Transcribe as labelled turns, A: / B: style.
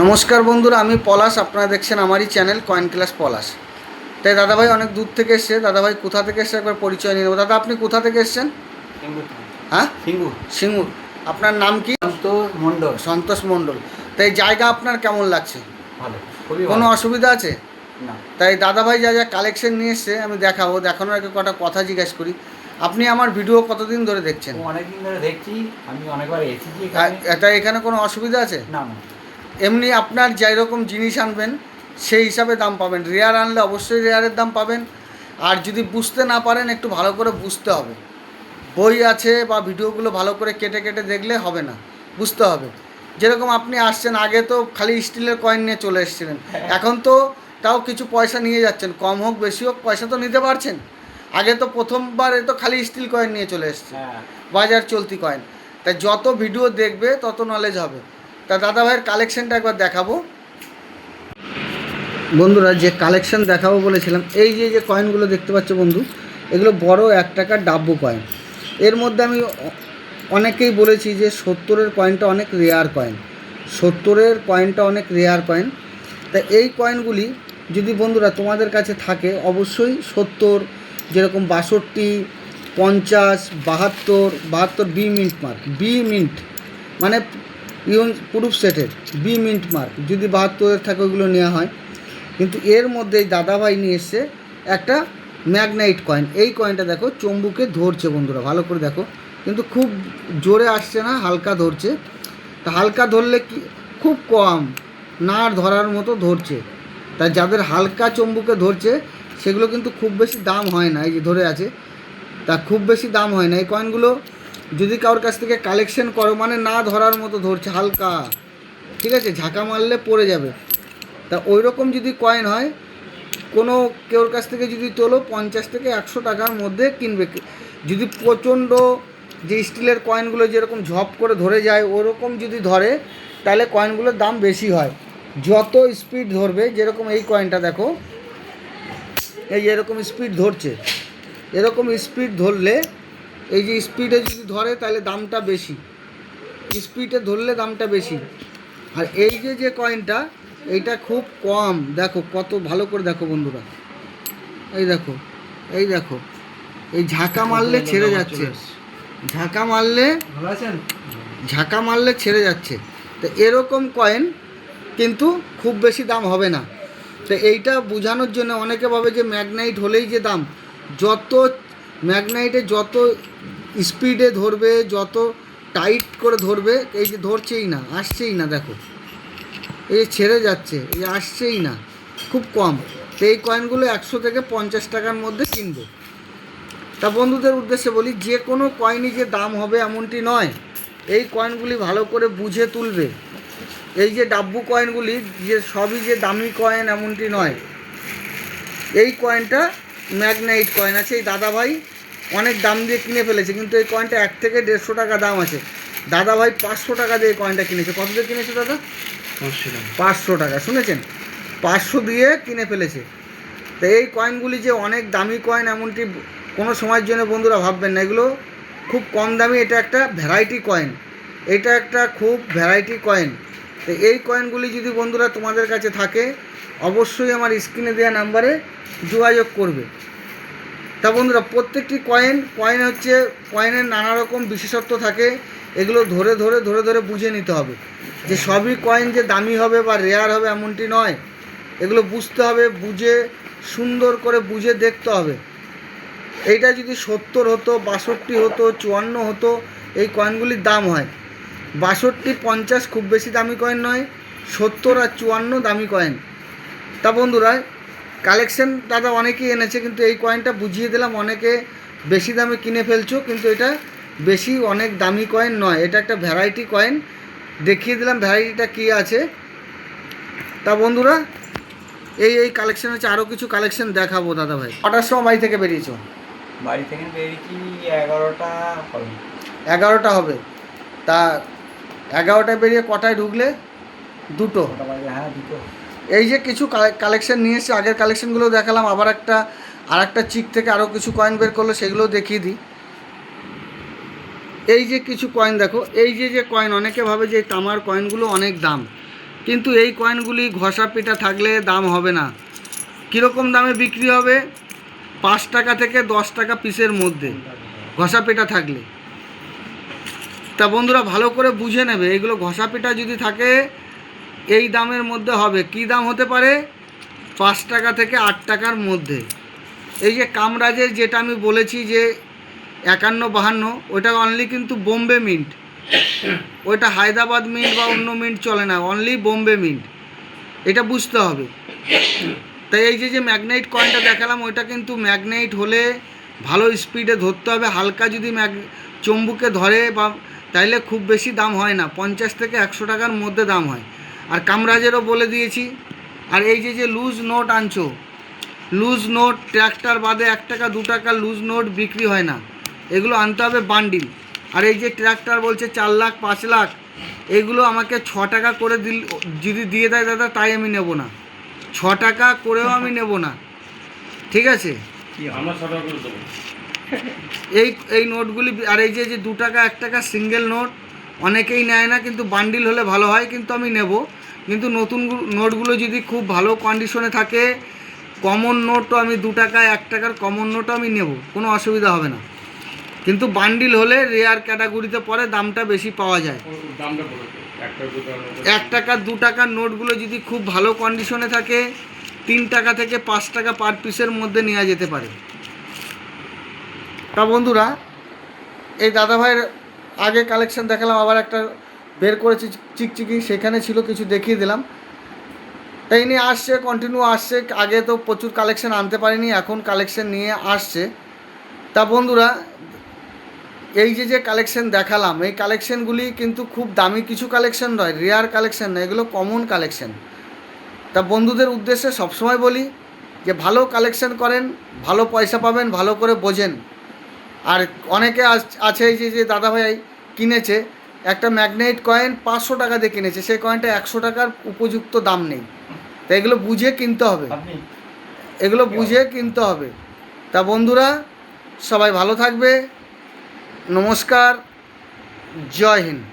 A: নমস্কার বন্ধুরা, আমি পলাশ। আপনারা দেখছেন আমারই চ্যানেল কয়েন ক্লাস পলাশ। তাই দাদাভাই অনেক দূর থেকে এসছে। দাদাভাই কোথা থেকে এসছে একবার পরিচয় নিয়ে নেবো। দাদা, আপনি কোথা থেকে এসছেন? হ্যাঁ, সিঙ্গুর। আপনার নাম কি? সন্তোষ মণ্ডল। তাই জায়গা আপনার কেমন লাগছে?
B: ভালো,
A: কোনো অসুবিধা আছে?
B: না।
A: তাই দাদাভাই যা যা কালেকশন নিয়ে এসছে আমি দেখাবো। দেখানোর আগে কটা কথা জিজ্ঞেস করি। আপনি আমার ভিডিও কতদিন ধরে দেখছেন?
B: অনেকদিন ধরে দেখছি, আমি অনেকবার এসেছি।
A: তাই এখানে কোনো অসুবিধা আছে?
B: না না।
A: এমনি আপনার যেই রকম জিনিস আনবেন সেই হিসাবে দাম পাবেন। রেয়ার আনলে অবশ্যই রেয়ারের দাম পাবেন। আর যদি বুঝতে না পারেন, একটু ভালো করে বুঝতে হবে। বই আছে বা ভিডিওগুলো ভালো করে কেটে কেটে দেখলে হবে না, বুঝতে হবে। যেরকম আপনি আসছেন, আগে তো খালি স্টিলের কয়েন নিয়ে চলে এসেছিলেন, এখন তো তাও কিছু পয়সা নিয়ে যাচ্ছেন, কম হোক বেশি হোক পয়সা তো নিতে পারছেন। আগে তো প্রথমবারে তো খালি স্টিল কয়েন নিয়ে চলে এসছে, বাজার চলতি কয়েন। তাই যত ভিডিও দেখবে তত নলেজ হবে। তা দাদাভাইয়ের কালেকশনটা একবার দেখাবো। বন্ধুরা, যে কালেকশন দেখাবো বলেছিলাম, এই যে যে কয়েনগুলো দেখতে পাচ্ছ বন্ধু, এগুলো বড় 1 টাকার ডাব্বু কয়েন। এর মধ্যে আমি অনেকেই বলেছি যে 70-এর কয়েনটা অনেক রেয়ার কয়েন, 70-এর কয়েনটা অনেক রেয়ার কয়েন। তা এই কয়েনগুলি যদি বন্ধুরা তোমাদের কাছে থাকে, অবশ্যই 70, যেরকম 62, 50, 72 B mint mark, B mint মানে ইউন প্রুফ সেটের বি মিন্ট মার্ক, যদি 72-এর থাকে ওগুলো নেওয়া হয়। কিন্তু এর মধ্যেই দাদাভাই নিয়ে এসছে একটা ম্যাগনাইট কয়েন। এই কয়েনটা দেখো চম্বুকে ধরছে বন্ধুরা, ভালো করে দেখো, কিন্তু খুব জোরে আসছে না, হালকা ধরছে। তা হালকা ধরলে কি, খুব কম নাড় ধরার মতো ধরছে। তাই যাদের হালকা চম্বুকে ধরছে সেগুলো কিন্তু খুব বেশি দাম হয় না। এই যে ধরে আছে, তা খুব বেশি দাম হয় না। এই কয়েনগুলো যদি কারোর কাছ থেকে কালেকশন করো, মানে না ধরার মতো ধরছে, হালকা, ঠিক আছে, ঝাঁকা মারলে পড়ে যাবে। তা ওই রকম যদি কয়েন হয়, কোনো কেউর কাছ থেকে যদি তোলো, 50 থেকে 100 টাকার মধ্যে কিনবে। যদি প্রচণ্ড যে স্টিলের কয়েনগুলো যেরকম ঝপ করে ধরে যায়, ওরকম যদি ধরে, তাহলে কয়েনগুলোর দাম বেশি হয়। যত স্পিড ধরবে, যেরকম এই কয়েনটা দেখো, এই যে এরকম স্পিড ধরছে, এরকম স্পিড ধরলে, এই যে স্পিডে যদি ধরে তাহলে দামটা বেশি, স্পিডে ধরলে দামটা বেশি। আর এই যে যে কয়েনটা, এইটা খুব কম। দেখো কত ভালো করে দেখো বন্ধুরা, এই দেখো, এই দেখো, এই ঝাঁকা মারলে ছেড়ে যাচ্ছে, ঝাঁকা মারলে, ঝাঁকা মারলে ছেড়ে যাচ্ছে। তো এরকম কয়েন কিন্তু খুব বেশি দাম হবে না। তো এইটা বোঝানোর জন্য অনেকে ভাবে যে ম্যাগনাইট হলেই যে দাম, যত ম্যাগনাইটে যত স্পিডে ধরবে, যত টাইট করে ধরবে, এই যে ধরছেই না, আসছেই না, দেখো এই যে ছেড়ে যাচ্ছে, এই যে আসছেই না, খুব কম। তো এই কয়েনগুলো 100 থেকে 50 টাকার মধ্যে কিনবে। তা বন্ধুদের উদ্দেশ্যে বলি, যে কোনো কয়েনই যে দাম হবে এমনটি নয়। এই কয়েনগুলি ভালো করে বুঝে তুলবে। এই যে ডাব্বু কয়েনগুলি যে সবই যে দামি কয়েন এমনটি নয়। এই কয়েনটা ম্যাগনাইট কয়েন আছে, এই দাদাভাই অনেক দাম দিয়ে কিনে ফেলেছে, কিন্তু এই কয়েনটা 1 থেকে 150 টাকা দাম আছে। দাদাভাই 500 টাকা দিয়ে এই কয়েনটা কিনেছে। কত দিয়ে কিনেছে দাদা? 500 টাকা, শুনেছেন? 500 দিয়ে কিনে ফেলেছে। তো এই কয়েনগুলি যে অনেক দামি কয়েন এমনটি কোনো সময়ের জন্য বন্ধুরা ভাববেন না। এগুলো খুব কম দামি, এটা একটা ভ্যারাইটি কয়েন, এটা একটা খুব ভ্যারাইটি কয়েন। তো এই কয়েনগুলি যদি বন্ধুরা তোমাদের কাছে থাকে, অবশ্যই আমার স্ক্রিনে দেওয়া নাম্বারে যোগাযোগ করবে। তা বন্ধুরা, প্রত্যেকটি কয়েন হচ্ছে, কয়েনের নানা রকম বিশেষত্ব থাকে। এগুলো ধরে ধরে ধরে ধরে বুঝে নিতে হবে যে সবই কয়েন যে দামি হবে বা রেয়ার হবে এমনটি নয়। এগুলো বুঝতে হবে, বুঝে সুন্দর করে বুঝে দেখতে হবে। এইটা যদি 70 হতো, 62 হতো, 54 হতো, এই কয়েনগুলির দাম হয়। 62, 50 খুব বেশি দামি কয়েন নয়, 70 আর 54 দামি কয়েন। তা বন্ধুরা, কালেকশন দাদা অনেকেই এনেছে, কিন্তু এই কয়েনটা বুঝিয়ে দিলাম। অনেকে বেশি দামে কিনে ফেলছো, কিন্তু এটা বেশি অনেক দামি কয়েন নয়, এটা একটা ভ্যারাইটি কয়েন। দেখিয়ে দিলাম ভ্যারাইটিটা কী আছে। তা বন্ধুরা, এই কালেকশন হচ্ছে, আরও কিছু কালেকশন দেখাবো দাদা ভাই। কটার সময় বাড়ি থেকে বেরিয়েছো?
B: বাড়ি থেকে বেরিয়েছি 11টা হবে।
A: 11টা হবে। তা 11টায় বেরিয়ে কটায় ঢুকলে? 2টো।
B: হ্যাঁ, 2টো।
A: এই যে কিছু কালেকশন নিয়ে এসেছি, আগের কালেকশনগুলো দেখালাম, আবার আর একটা চিক থেকে আরও কিছু কয়েন বের করলো, সেগুলোও দেখিয়ে দিই। এই যে কিছু কয়েন দেখো, এই যে যে কয়েন, অনেকে ভাবে যে তামার কয়েনগুলো অনেক দাম, কিন্তু এই কয়েনগুলি ঘষা পিটা থাকলে দাম হবে না। কীরকম দামে বিক্রি হবে? 5 টাকা থেকে 10 টাকা পিসের মধ্যে ঘষা পেটা থাকলে। তা বন্ধুরা ভালো করে বুঝে নেবে, এগুলো ঘষা পেটা যদি থাকে এই দামের মধ্যে হবে। কি দাম হতে পারে? 5 টাকা থেকে 8 টাকার মধ্যে। এই যে কামরাজের যেটা আমি বলেছি যে 51-52, ওটা অনলি কিন্তু বোম্বে মিন্ট, ওইটা হায়দ্রাবাদ মিন্ট বা অন্য মিন্ট চলে না, অনলি বোম্বে মিন্ট, এটা বুঝতে হবে। তাই এই যে ম্যাগনেট কয়েনটা দেখালাম, ওইটা কিন্তু ম্যাগনেট হলে ভালো স্পিডে ধরতে হবে। হালকা যদি চম্বুকে ধরে বা তাইলে খুব বেশি দাম হয় না, 50 থেকে 100 টাকার মধ্যে দাম হয়। আর কামরাজেরও বলে দিয়েছি। আর এই যে লুজ নোট আনছো, লুজ নোট ট্র্যাক্টর বাদে 1 টাকা 2 টাকা লুজ নোট বিক্রি হয় না, এগুলো আনতে হবে বান্ডিল। আর এই যে ট্র্যাক্টর বলছে 4 লাখ 5 লাখ, এগুলো আমাকে 6 টাকা করে যদি দিয়ে দেয় দাদা, তাই আমি নেব না। 6 টাকা করেও আমি নেব না, ঠিক আছে?
C: আমরা 6 টাকা করে দেবো।
A: এই নোটগুলি। আর এই যে 2 টাকা 1 টাকা সিঙ্গেল নোট অনেকেই নেয় না, কিন্তু বান্ডিল হলে ভালো হয়, কিন্তু আমি নেব। কিন্তু নতুন নোটগুলো যদি খুব ভালো কন্ডিশনে থাকে, কমন নোটও আমি 2 টাকা 1 টাকার কমন নোটও আমি নেব, কোনো অসুবিধা হবে না। কিন্তু বান্ডিল হলে রেয়ার ক্যাটাগরিতে পড়ে, দামটা বেশি পাওয়া যায়।
C: দামটা বলো তো,
A: 1 টাকা 2 টাকার নোটগুলো যদি খুব ভালো কন্ডিশনে থাকে 3 টাকা থেকে 5 টাকা পার পিসের মধ্যে নেওয়া যেতে পারে। তা বন্ধুরা, এই দাদাভাইয়ের আগে কালেকশন দেখালাম, আবার একটা বের করেছি চিকচিকি, সেখানে ছিল কিছু দেখিয়ে দিলাম। তাই নিয়ে আসছে, কন্টিনিউ আসছে। আগে তো প্রচুর কালেকশন আনতে পারিনি, এখন কালেকশন নিয়ে আসছে। তা বন্ধুরা, এই যে কালেকশন দেখালাম, এই কালেকশনগুলি কিন্তু খুব দামি কিছু কালেকশন নয়, রেয়ার কালেকশন নয়, এগুলো কমন কালেকশন। তা বন্ধুদের উদ্দেশ্যে সবসময় বলি যে ভালো কালেকশন করেন, ভালো পয়সা পাবেন, ভালো করে বোঝেন। আর অনেকে আছে এই যে দাদাভাই কিনেছে একটা ম্যাগনেট কয়েন 500 টাকা দিয়ে কিনেছে, সেই কয়েনটা 100 টাকার উপযুক্ত দাম নেই। তা এগুলো বুঝে কিনতে হবে, এগুলো বুঝে কিনতে হবে। তা বন্ধুরা সবাই ভালো থাকবে, নমস্কার, জয় হিন্দ।